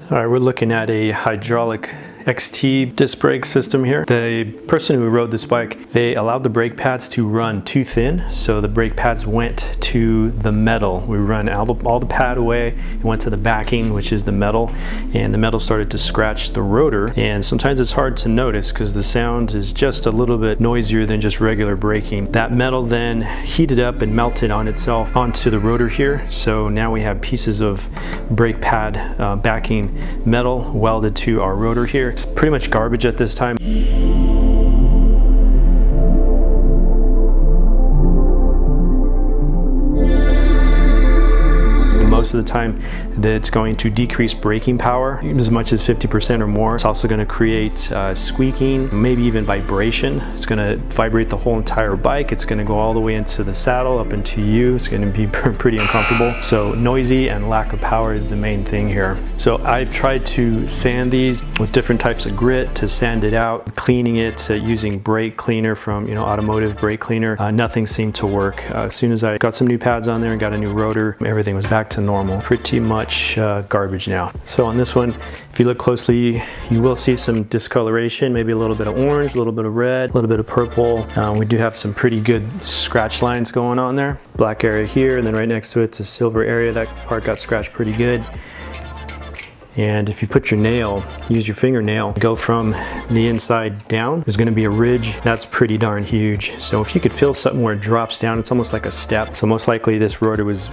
All right, we're looking at a hydraulic XT disc brake system here. The person who rode this bike, they allowed the brake pads to run too thin, so the brake pads went to the metal. We run all the pad away and went to the backing, which is the metal, and the metal started to scratch the rotor. And sometimes it's hard to notice because the sound is just a little bit noisier than just regular braking. That metal then heated up and melted on itself onto the rotor here. So now we have pieces of brake pad backing metal welded to our rotor here. It's pretty much garbage at this time. Most of the time it's going to decrease braking power as much as 50% or more. It's also going to create squeaking, maybe even vibration. It's going to vibrate the whole entire bike. It's going to go all the way into the saddle, up into you. It's going to be pretty uncomfortable. So noisy and lack of power is the main thing here. So I've tried to sand these with different types of grit to sand it out, cleaning it using brake cleaner from automotive brake cleaner. Nothing seemed to work. As soon as I got some new pads on there and got a new rotor, everything was back to normal. Pretty much garbage now. So on this one, if you look closely, you will see some discoloration, maybe a little bit of orange, a little bit of red, a little bit of purple. We do have some pretty good scratch lines going on there. Black area here, and then right next to it's a silver area. That part got scratched pretty good. And if you put your nail, use your fingernail, go from the inside down, there's going to be a ridge. That's pretty darn huge. So if you could feel something where it drops down, it's almost like a step. So most likely this rotor was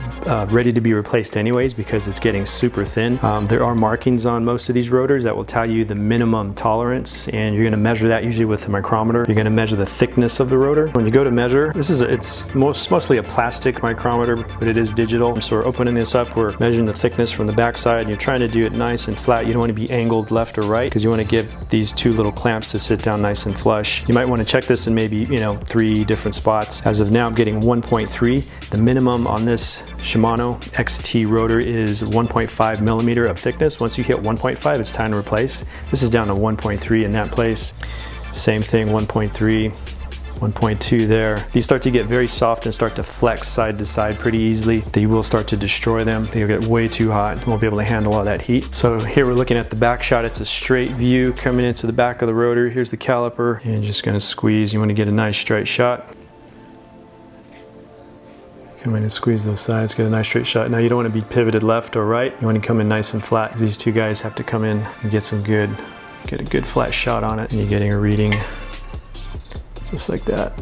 ready to be replaced anyways because it's getting super thin. There are markings on most of these rotors that will tell you the minimum tolerance, and you're going to measure that usually with a micrometer. You're going to measure the thickness of the rotor. When you go to measure, it's mostly a plastic micrometer, but it is digital. So we're opening this up, we're measuring the thickness from the backside, and you're trying to do it nice and flat. You don't want to be angled left or right because you want to give these two little clamps to sit down nice and flush. You might want to check this in maybe 3 different spots. As of now, I'm getting 1.3. The minimum on this Shimano XT rotor is 1.5 millimeter of thickness. Once you hit 1.5, it's time to replace. This is down to 1.3 in that place. Same thing, 1.3. 1.2 there. These start to get very soft and start to flex side to side pretty easily. They will start to destroy them. They'll get way too hot. They won't be able to handle all that heat. So here we're looking at the back shot. It's a straight view coming into the back of the rotor. Here's the caliper. And you're just going to squeeze. You want to get a nice straight shot. Come in and squeeze those sides, get a nice straight shot. Now you don't want to be pivoted left or right. You want to come in nice and flat. These two guys have to come in and get a good flat shot on it. And you're getting a reading just like that.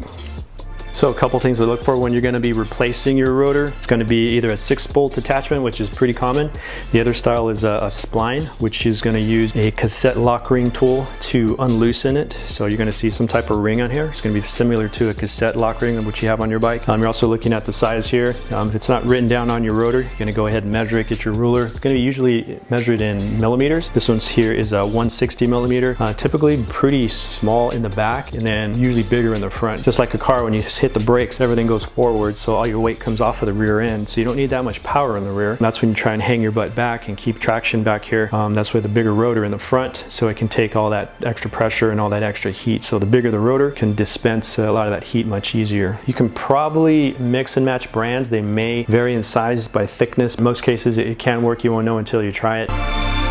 So a couple things to look for when you're going to be replacing your rotor. It's going to be either a 6-bolt attachment, which is pretty common. The other style is a spline, which is going to use a cassette lock ring tool to unloosen it. So you're going to see some type of ring on here. It's going to be similar to a cassette lock ring, which you have on your bike. You're also looking at the size here. If it's not written down on your rotor, you're going to go ahead and measure it, get your ruler. It's going to be usually measured in millimeters. This one's here is a 160 millimeter. Typically pretty small in the back and then usually bigger in the front. Just like a car, when you hit the brakes, everything goes forward, so all your weight comes off of the rear end, so you don't need that much power in the rear. And that's when you try and hang your butt back and keep traction back here. That's where the bigger rotor in the front, so it can take all that extra pressure and all that extra heat. So the bigger the rotor can dispense a lot of that heat much easier. You can probably mix and match brands. They may vary in size by thickness. In most cases it can work. You won't know until you try it.